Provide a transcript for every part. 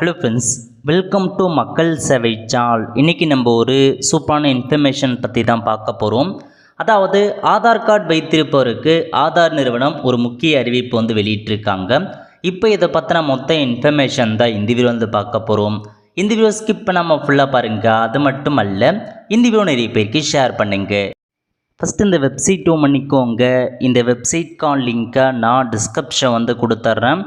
Hello friends, welcome to மக்கள் சேவை channel. இன்றைக்கி நம்ம ஒரு சூப்பரான இன்ஃபர்மேஷன் பற்றி தான் பார்க்க போகிறோம். அதாவது ஆதார் கார்டு வைத்திருப்பவருக்கு ஆதார் நிறுவனம் ஒரு முக்கிய அறிவிப்பு வெளியிட்டிருக்காங்க. இப்போ இதை பற்றின மொத்த இன்ஃபர்மேஷன் தான் இந்த வீடியோ பார்க்க போகிறோம். இந்த வீடியோ ஸ்கிப் பண்ணாமல் ஃபுல்லாக பாருங்கள். அது மட்டும் அல்ல, இந்த வீடியோ நிறைய பேருக்கு ஷேர் பண்ணுங்கள். ஃபஸ்ட்டு இந்த வெப்சைட் பண்ணிக்கோங்க. இந்த வெப்சைட்கான லிங்க்கை நான் டிஸ்கிரிப்ஷன் கொடுத்துட்றேன்.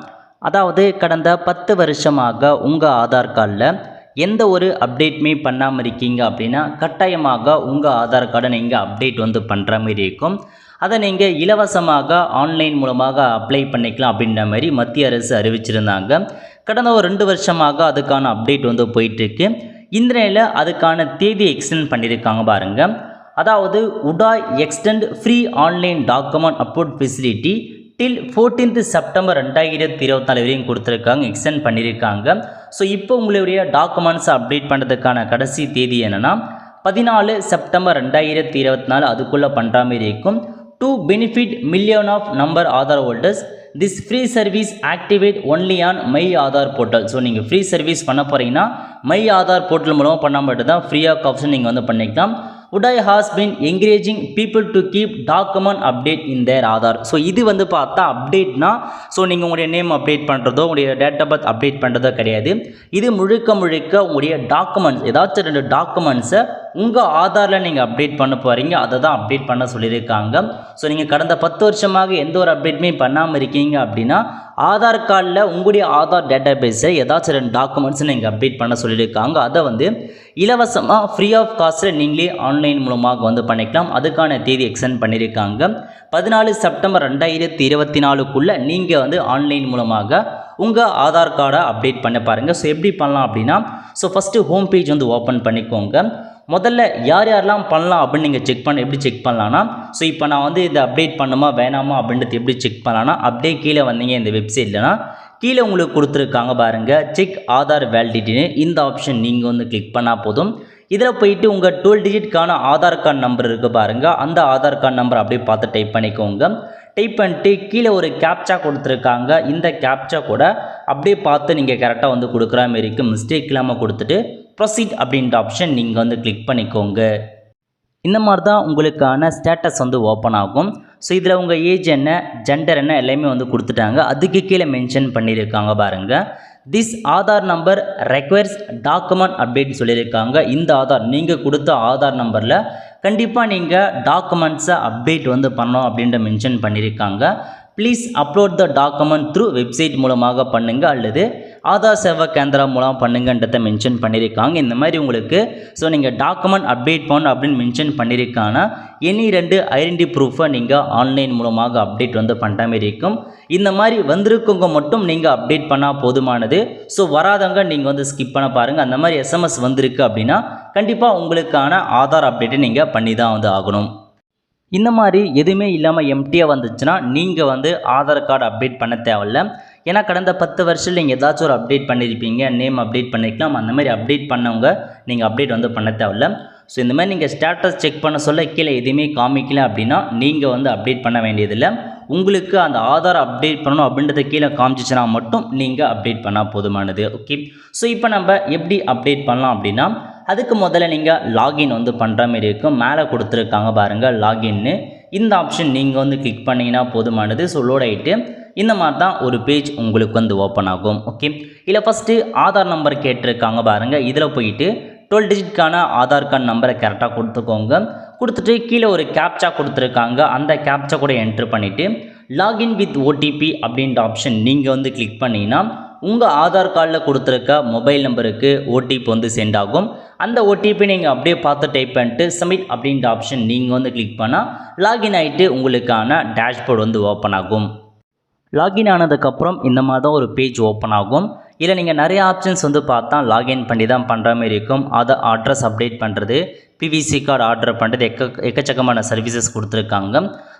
அதாவது கடந்த 10 வருஷமாக உங்கள் ஆதார் கார்டில் எந்த ஒரு அப்டேட்டுமே பண்ணாமல் இருக்கீங்க அப்படின்னா கட்டாயமாக உங்கள் ஆதார் கார்டை நீங்கள் அப்டேட் பண்ணுற மாதிரி இருக்கும். அதை நீங்கள் இலவசமாக ஆன்லைன் மூலமாக அப்ளை பண்ணிக்கலாம் அப்படின்ற மாதிரி மத்திய அரசு அறிவிச்சிருந்தாங்க. கடந்த ஒரு 2 வருஷமாக அதுக்கான அப்டேட் போயிட்டுருக்கு. இந்த நிலையில் அதுக்கான தேதி எக்ஸ்டெண்ட் பண்ணியிருக்காங்க பாருங்கள். அதாவது உடாய் extend free online document upload facility till 14th September 2024 வரையும் கொடுத்துருக்காங்க, எக்ஸ்டெண்ட் பண்ணியிருக்காங்க. ஸோ இப்போ உங்களுடைய டாக்குமெண்ட்ஸை அப்டேட் பண்ணுறதுக்கான கடைசி தேதி என்னென்னா 14 செப்டம்பர் 2024 அதுக்குள்ளே பண்ணுற மாதிரி இருக்கும். To benefit million of number Aadhaar holders this free service activate only on my Aadhaar portal. So நீங்கள் ஃப்ரீ சர்வீஸ் பண்ண போகிறீங்கன்னா மை ஆதார் போர்ட்டல் மூலமாக பண்ணால் மட்டும் தான் ஃப்ரீ ஆஃப் ஆப்ஷன் நீங்கள் பண்ணிக்கலாம். UIDAI has been encouraging people to keep document update in their Aadhaar. So இது பார்த்தா அப்டேட்னா ஸோ நீங்கள் உங்களுடைய நேம் அப்டேட் பண்ணுறதோ உங்களுடைய டேட் ஆஃப் பர்த் அப்டேட் பண்ணுறதோ கிடையாது. இது முழுக்க உங்களுடைய டாக்குமெண்ட்ஸ், ஏதாச்சும் 2 டாக்குமெண்ட்ஸை உங்கள் ஆதாரில் நீங்கள் அப்டேட் பண்ண போகிறீங்க, அதை தான் அப்டேட் பண்ண சொல்லியிருக்காங்க. ஸோ நீங்கள் கடந்த 10 வருஷமாக எந்த ஒரு அப்டேட்டுமே பண்ணாமல் இருக்கீங்க அப்படின்னா ஆதார் கார்டில் உங்களுடைய ஆதார் டேட்டா பேஸை ஏதாச்சும் 2 டாக்குமெண்ட்ஸை நீங்கள் அப்டேட் பண்ண சொல்லியிருக்காங்க. அதை இலவசமாக ஃப்ரீ ஆஃப் காஸ்ட்டில் நீங்களே ஆன்லைன் மூலமாக பண்ணிக்கலாம். அதுக்கான தேதி எக்ஸ்டெண்ட் பண்ணியிருக்காங்க. 14 செப்டம்பர் 2024க்குள்ளே நீங்கள் ஆன்லைன் மூலமாக உங்கள் ஆதார் கார்டை அப்டேட் பண்ண பாருங்கள். ஸோ எப்படி பண்ணலாம் அப்படின்னா, so first home page open பண்ணிக்கோங்க. முதல்ல யாரெல்லாம் பண்ணலாம் அப்படின்னு நீங்கள் எப்படி செக் பண்ணலான்னா, ஸோ இப்போ நான் இதை அப்டேட் பண்ணுமா வேணாமா அப்படின்றது எப்படி செக் பண்ணலான்னா, அப்படியே கீழே வந்தீங்க இந்த வெப்சைட்லனா கீழே உங்களுக்கு கொடுத்துருக்காங்க பாருங்கள், செக் ஆதார் வேலிடிட்டின்னு. இந்த ஆப்ஷன் நீங்கள் கிளிக் பண்ணால் போதும். இதில் போயிட்டு உங்கள் 12 டிஜிட்கான ஆதார் கார்டு நம்பர் இருக்குது பாருங்கள், அந்த ஆதார் கார்டு நம்பர் அப்படியே பார்த்து டைப் பண்ணிக்கோங்க. டைப் பண்ணிட்டு கீழே ஒரு கேப்சா கொடுத்துருக்காங்க. இந்த கேப்சா கூட அப்படியே பார்த்து நீங்கள் கரெக்டாக கொடுக்குற மாதிரி இருக்குது. மிஸ்டேக் இல்லாமல் கொடுத்துட்டு ப்ரொசீட் அப்படின்ற ஆப்ஷன் நீங்கள் கிளிக் பண்ணிக்கோங்க. இந்த மாதிரி தான் உங்களுக்கான ஸ்டேட்டஸ் ஓப்பன் ஆகும். ஸோ இதில் உங்கள் ஏஜ் என்ன, ஜெண்டர் என்ன எல்லாமே கொடுத்துட்டாங்க. அதுக்கு கீழே மென்ஷன் பண்ணியிருக்காங்க பாருங்கள், this Aadhaar number requires document update சொல்லியிருக்காங்க. இந்த ஆதார் நீங்கள் கொடுத்த ஆதார் நம்பரில் கண்டிப்பாக நீங்கள் டாக்குமெண்ட்ஸை அப்டேட் பண்ணணும் அப்படின்ற மென்ஷன் பண்ணியிருக்காங்க. Please upload the document through website மூலமாக பண்ணுங்கள் அல்லது ஆதார் சேவா கேந்திரா மூலம் பண்ணுங்கன்றதை மென்ஷன் பண்ணியிருக்காங்க. இந்த மாதிரி உங்களுக்கு ஸோ நீங்கள் டாக்குமெண்ட் அப்டேட் பண்ணணும் அப்படின்னு மென்ஷன் பண்ணியிருக்காங்க. எனி 2 ஐடென்டி ப்ரூஃபை நீங்கள் ஆன்லைன் மூலமாக அப்டேட் பண்ணுற மாதிரி இருக்கும். இந்த மாதிரி வந்திருக்கவங்க மட்டும் நீங்கள் அப்டேட் பண்ணால் போதுமானது. ஸோ வராதவங்க நீங்கள் ஸ்கிப் பண்ண பாருங்கள். அந்த மாதிரி SMS வந்திருக்கு அப்படின்னா கண்டிப்பாக உங்களுக்கான ஆதார் அப்டேட்டை நீங்கள் பண்ணி தான் ஆகணும். இந்த மாதிரி எதுவுமே இல்லாமல் எம்டியாக வந்துச்சுன்னா நீங்கள் ஆதார் கார்டு அப்டேட் பண்ண தேவையில்ல. ஏன்னா கடந்த 10 வருஷத்தில் நீங்கள் ஏதாச்சும் ஒரு அப்டேட் பண்ணியிருப்பீங்க, நேம் அப்டேட் பண்ணிக்கலாம். அந்த மாதிரி அப்டேட் பண்ணவங்க நீங்கள் அப்டேட் பண்ண தேவையில்ல. ஸோ இந்த மாதிரி நீங்கள் ஸ்டேட்டஸ் செக் பண்ண சொல்ல கீழே எதுவுமே காமிக்கல அப்படின்னா நீங்கள் அப்டேட் பண்ண வேண்டியதில்லை. உங்களுக்கு அந்த ஆதார் அப்டேட் பண்ணணும் அப்படின்றத கீழே காமிச்சிச்சுன்னா மட்டும் நீங்கள் அப்டேட் பண்ணால் போதுமானது. ஓகே, ஸோ இப்போ நம்ம எப்படி அப்டேட் பண்ணலாம் அப்படின்னா, அதுக்கு முதல்ல நீங்கள் லாகின் பண்ணுற மாதிரி இருக்கும். மேலே கொடுத்துருக்காங்க பாருங்கள் லாகின்னு. இந்த ஆப்ஷன் நீங்கள் கிளிக் பண்ணிங்கன்னா போதுமானது. ஸோ லோட் ஆகிட்டு இந்த மாதிரி தான் ஒரு பேஜ் உங்களுக்கு ஓப்பன் ஆகும். ஓகே, இல்லை ஃபஸ்ட்டு ஆதார் நம்பர் கேட்டிருக்காங்க பாருங்கள். இதில் போயிட்டு 12 டிஜிட்கான ஆதார் கார்டு நம்பரை கரெக்டாக கொடுத்துக்கோங்க. கொடுத்துட்டு கீழே ஒரு கேப்சா கொடுத்துருக்காங்க. அந்த கேப்சா கூட என்ட்ரு பண்ணிவிட்டு லாகின் வித் OTP அப்படின்ற ஆப்ஷன் நீங்கள் கிளிக் பண்ணிங்கன்னா உங்கள் ஆதார் கார்டில் கொடுத்துருக்க மொபைல் நம்பருக்கு OTP சென்ட் ஆகும். அந்த OTP நீங்கள் அப்படியே பார்த்து டைப் பண்ணிட்டு சப்மிட் அப்படின்ற ஆப்ஷன் நீங்கள் கிளிக் பண்ணால் லாகின் ஆகிட்டு உங்களுக்கான டேஷ்போர்டு ஓப்பன் ஆகும். லாகின் ஆனதுக்கப்புறம் இந்த மாதிரி தான் ஒரு பேஜ் ஓப்பன் ஆகும். இல்லை நீங்கள் நிறைய ஆப்ஷன்ஸ் பார்த்தா லாகின் பண்ணி தான் பண்ணுற மாதிரி இருக்கும். அதை அட்ரஸ் அப்டேட் பண்ணுறது, பிவிசி கார்டு ஆர்டர் பண்ணுறது எக்கச்சக்கமான சர்வீசஸ் கொடுத்துருக்காங்க.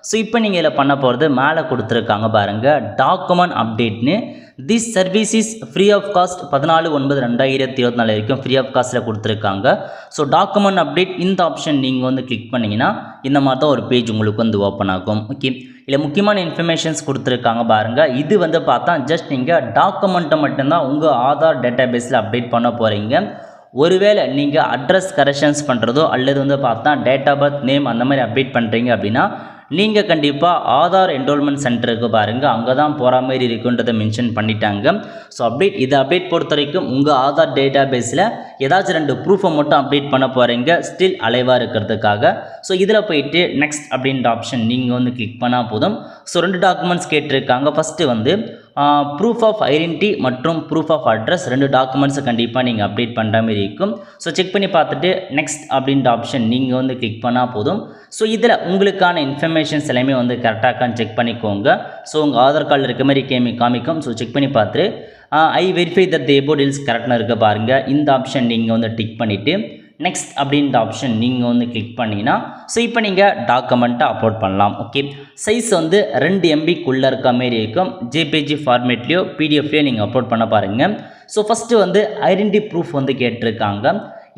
ஸோ இப்போ நீங்கள் இதில் பண்ண போகிறது மேலே கொடுத்துருக்காங்க பாருங்கள், டாக்குமெண்ட் அப்டேட்னு. This service is free of cost 14/9/2024 வரைக்கும் ஃப்ரீ ஆஃப் காஸ்ட்டில் கொடுத்துருக்காங்க. ஸோ டாக்குமெண்ட் அப்டேட் இந்த ஆப்ஷன் நீங்கள் வந்து கிளிக் பண்ணிங்கன்னா இந்த மாதிரி தான் ஒரு பேஜ் உங்களுக்கு வந்து ஓப்பன் ஆகும். ஓகே, இல்லை முக்கியமான இன்ஃபர்மேஷன்ஸ் கொடுத்துருக்காங்க பாருங்கள். இது வந்து பார்த்தா ஜஸ்ட் நீங்கள் டாக்குமெண்ட்டை மட்டும்தான் உங்கள் ஆதார் டேட்டா பேஸில் அப்டேட் பண்ண போகிறீங்க. ஒருவேளை நீங்கள் அட்ரஸ் கரெக்ஷன்ஸ் பண்ணுறதோ அல்லது வந்து பார்த்தா டேட் ஆஃப் பர்த் நேம் அந்த மாதிரி அப்டேட் பண்ணுறீங்க அப்படின்னா நீங்கள் கண்டிப்பாக ஆதார் என்ரோல்மெண்ட் சென்டருக்கு பாருங்கள், அங்கே தான் போகிற மாதிரி இருக்குன்றதை மென்ஷன் பண்ணிட்டாங்க. ஸோ இதை அப்டேட் பொறுத்த வரைக்கும் உங்கள் ஆதார் டேட்டா பேஸில் ஏதாச்சும் 2 ப்ரூஃபை மட்டும் அப்டேட் பண்ண போகிறீங்க ஸ்டில் அலைவாக இருக்கிறதுக்காக. ஸோ இதில் போயிட்டு நெக்ஸ்ட் அப்படின்ற ஆப்ஷன் நீங்கள் வந்து கிளிக் பண்ணால் போதும். ஸோ 2 டாக்குமெண்ட்ஸ் கேட்டிருக்காங்க. ஃபஸ்ட்டு வந்து ப்ரூஃப் ஆஃப் ஐடென்டிட்டி மற்றும் ப்ரூஃப் ஆஃப் அட்ரஸ் 2 டாக்குமெண்ட்ஸை கண்டிப்பாக நீங்கள் அப்டேட் பண்ணுற மாதிரி இருக்கும். ஸோ செக் பண்ணி பார்த்துட்டு நெக்ஸ்ட் அப்படின்ற ஆப்ஷன் நீங்கள் வந்து கிளிக் பண்ணால் போதும். ஸோ இதில் உங்களுக்கான இன்ஃபர்மேஷன்ஸ் எல்லாமே வந்து கரெக்டாக செக் பண்ணிக்கோங்க. ஸோ உங்கள் ஆதார் கார்டில் இருக்க மாதிரி காமிக்கும். ஸோ செக் பண்ணி பார்த்துட்டு ஐ verify that the above deals கரெக்டாக இருக்க பாருங்கள். இந்த ஆப்ஷன் நீங்கள் வந்து டிக் பண்ணிவிட்டு நெக்ஸ்ட் அப்படின்ற ஆப்ஷன் நீங்கள் வந்து கிளிக் பண்ணிங்கன்னா ஸோ இப்போ நீங்கள் டாக்குமெண்ட்டை அப்லோட் பண்ணலாம். ஓகே, சைஸ் வந்து 2 MBக்குள்ளே இருக்க மாரி இருக்கும். ஜேபிஜி ஃபார்மேட்லேயோ பிடிஎஃப்லேயோ நீங்கள் அப்லோட் பண்ண பாருங்கள். ஸோ ஃபஸ்ட்டு வந்து ஐடென்டிட்டி ப்ரூஃப் வந்து கேட்டிருக்காங்க.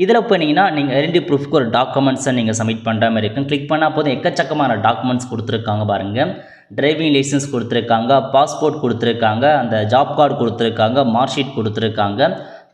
இதில் போனீங்கன்னா நீங்கள் ஐடென்டிட்டி ப்ரூஃப்க்கு ஒரு டாக்குமெண்ட்ஸை நீங்கள் சப்மிட் பண்ணுற மாதிரி இருக்கும். கிளிக் பண்ணால் போதும் எக்கச்சக்கமான டாக்குமெண்ட்ஸ் கொடுத்துருக்காங்க பாருங்கள். டிரைவிங் லைசன்ஸ் கொடுத்துருக்காங்க, பாஸ்போர்ட் கொடுத்துருக்காங்க, அந்த ஜாப் கார்டு கொடுத்துருக்காங்க, மார்க் ஷீட் கொடுத்துருக்காங்க,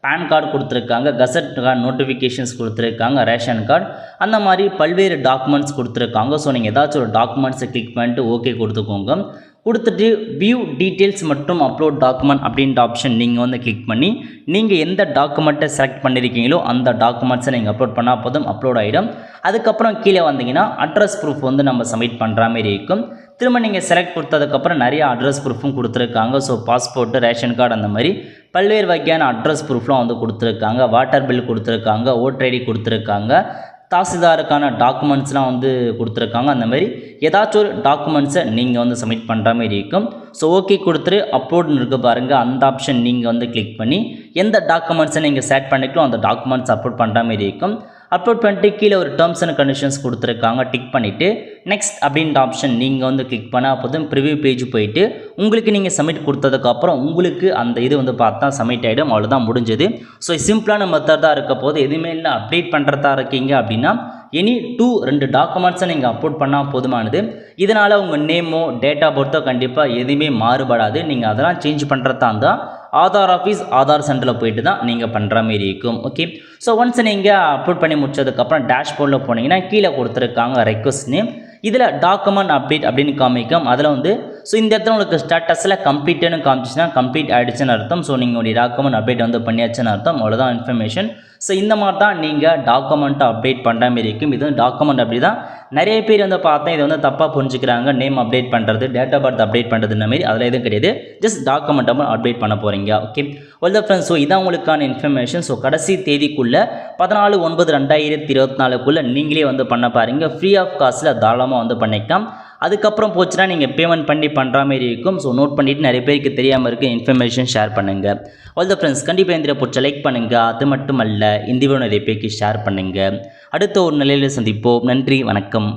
பேன் கார்டு கொடுத்துருக்காங்க, கசட் கார்டு நோட்டிஃபிகேஷன்ஸ் கொடுத்துருக்காங்க, ரேஷன் கார்டு, அந்த மாதிரி பல்வேறு டாக்குமெண்ட்ஸ் கொடுத்துருக்காங்க. ஸோ நீங்கள் ஏதாச்சும் ஒரு டாக்குமெண்ட்ஸை கிளிக் பண்ணிட்டு ஓகே கொடுத்துக்கோங்க. கொடுத்துட்டு வியூ டீட்டெயில்ஸ் மற்றும் அப்லோட் டாக்குமெண்ட் அப்படின்ற ஆப்ஷன் நீங்கள் வந்து கிளிக் பண்ணி நீங்கள் எந்த டாக்குமெண்ட்டை செலக்ட் பண்ணியிருக்கீங்களோ அந்த டாக்குமெண்ட்ஸை நீங்கள் அப்லோட் பண்ணால் போதும் அப்லோட் ஆகிடும். அதுக்கப்புறம் கீழே வந்தீங்கன்னா அட்ரஸ் ப்ரூஃப் வந்து நம்ம சப்மிட் பண்ணுற மாதிரி இருக்கும். திரும்ப நீங்கள் செலக்ட் கொடுத்ததுக்கப்புறம் நிறைய அட்ரஸ் ப்ரூஃபும் கொடுத்துருக்காங்க. ஸோ பாஸ்போர்ட்டு, ரேஷன் கார்டு, அந்த மாதிரி பல்வேறு வகையான அட்ரஸ் ப்ரூஃப்லாம் வந்து கொடுத்துருக்காங்க. வாட்டர் பில் கொடுத்துருக்காங்க, ஓட்டர் ஐடி கொடுத்துருக்காங்க, தாசில்தாருக்கான டாக்குமெண்ட்ஸ்லாம் வந்து கொடுத்துருக்காங்க. அந்த மாதிரி ஏதாச்சும் ஒரு டாக்குமெண்ட்ஸை நீங்கள் வந்து சப்மிட் பண்ணுற மாதிரி இருக்கும். ஸோ ஓகே கொடுத்துட்டு அப்லோட்னு இருக்க பாருங்கள், அந்த ஆப்ஷன் நீங்கள் வந்து கிளிக் பண்ணி எந்த டாக்குமெண்ட்ஸை நீங்கள் செலக்ட் பண்ணிக்கலாம் அந்த டாக்குமெண்ட்ஸ் அப்லோட் பண்ணுற மாதிரி இருக்கும். அப்லோட் பண்ணிட்டு கீழே ஒரு டேர்ம்ஸ் அண்ட் கண்டிஷன்ஸ் கொடுத்துருக்காங்க. டிக் பண்ணிவிட்டு நெக்ஸ்ட் அப்படின்ற ஆப்ஷன் நீங்கள் வந்து கிளிக் பண்ணால் போதும் ப்ரிவியூ பேஜ் போயிட்டு உங்களுக்கு நீங்கள் சப்மிட் கொடுத்ததுக்கப்புறம் உங்களுக்கு அந்த இது வந்து பார்த்தா சப்மிட் ஆகிடும். அவ்வளோதான் முடிஞ்சது. ஸோ சிம்பிளான மெத்தட் தான் இருக்க போது. எதுவுமே இல்லை அப்டேட் பண்ணுறதா இருக்கீங்க அப்படின்னா எனி 2 டாக்குமெண்ட்ஸை நீங்கள் அப்லோட் பண்ணால் போதுமானது. இதனால் உங்கள் நேமோ டேட்டா பர்த்தோ கண்டிப்பாக எதுவுமே மாறுபடாது. நீங்கள் அதெல்லாம் சேஞ்ச் பண்ணுறதா இருந்தால் ஆதார் ஆஃபீஸ், ஆதார் சென்டரில் போயிட்டு தான் நீங்கள் பண்ணுற மாரி இருக்கும். ஓகே, ஸோ ஒன்ஸ் நீங்கள் அப்லோட் பண்ணி முடிச்சதுக்கப்புறம் டேஷ்போர்டில் போனீங்கன்னா கீழே கொடுத்துருக்காங்க ரெக்வஸ்ட் நேம். இதில் டாக்குமெண்ட் அப்டேட் அப்படின்னு காமிக்கும். அதில் வந்து ஸோ இந்த இடத்துல உங்களுக்கு ஸ்டேட்டஸில் கம்ப்ளீட்டுன்னு காமிச்சுன்னா கம்ப்ளீட் ஆகிடுச்சுன்னு அர்த்தம். ஸோ நீங்கள் உடைய டாக்குமெண்ட் அப்டேட் வந்து பண்ணியாச்சுன்னு அர்த்தம். அவ்வளோதான் இன்ஃபர்மேஷன். ஸோ இந்த மாதிரி தான் நீங்கள் டாக்குமெண்ட்டை அப்டேட் பண்ணுற மாதிரி இருக்கும். இது வந்து டாக்குமெண்ட் அப்படி தான் நிறைய பேர் வந்து பார்த்தா இதை வந்து தப்பாக புரிஞ்சுக்கிறாங்க. நேம் அப்டேட் பண்ணுறது, டேட் ஆஃப் பர்த் அப்டேட் பண்ணுறதுன்ற மாதிரி அதில் எதுவும் கிடையாது. ஜஸ்ட் டாக்குமெண்ட்டை அப்டேட் பண்ண போகிறீங்க. Okay, well the friends, so இதான் உங்களுக்கான இன்ஃபர்மேஷன். ஸோ கடைசி தேதிக்குள்ளே 14/9/2024 நீங்களே வந்து பண்ண பாருங்க. ஃப்ரீ ஆஃப் காஸ்ட்டில் தாராளமாக வந்து பண்ணிக்கலாம். அதுக்கப்புறம் போச்சுன்னா நீங்கள் பேமெண்ட் பண்ணி பண்ணுற மாதிரி இருக்கும். ஸோ நோட் பண்ணிவிட்டு நிறைய பேருக்கு தெரியாமல் இருக்க இன்ஃபர்மேஷன் ஷேர் பண்ணுங்கள். ஆல் த ஃப்ரெண்ட்ஸ், கண்டிப்பாக இந்த பிடிச்ச லைக் பண்ணுங்கள். அது மட்டும் அல்ல இந்த வீடியோ நிறைய பேருக்கு ஷேர் பண்ணுங்கள். அடுத்த ஒரு நிலையில் சந்திப்போம். நன்றி, வணக்கம்.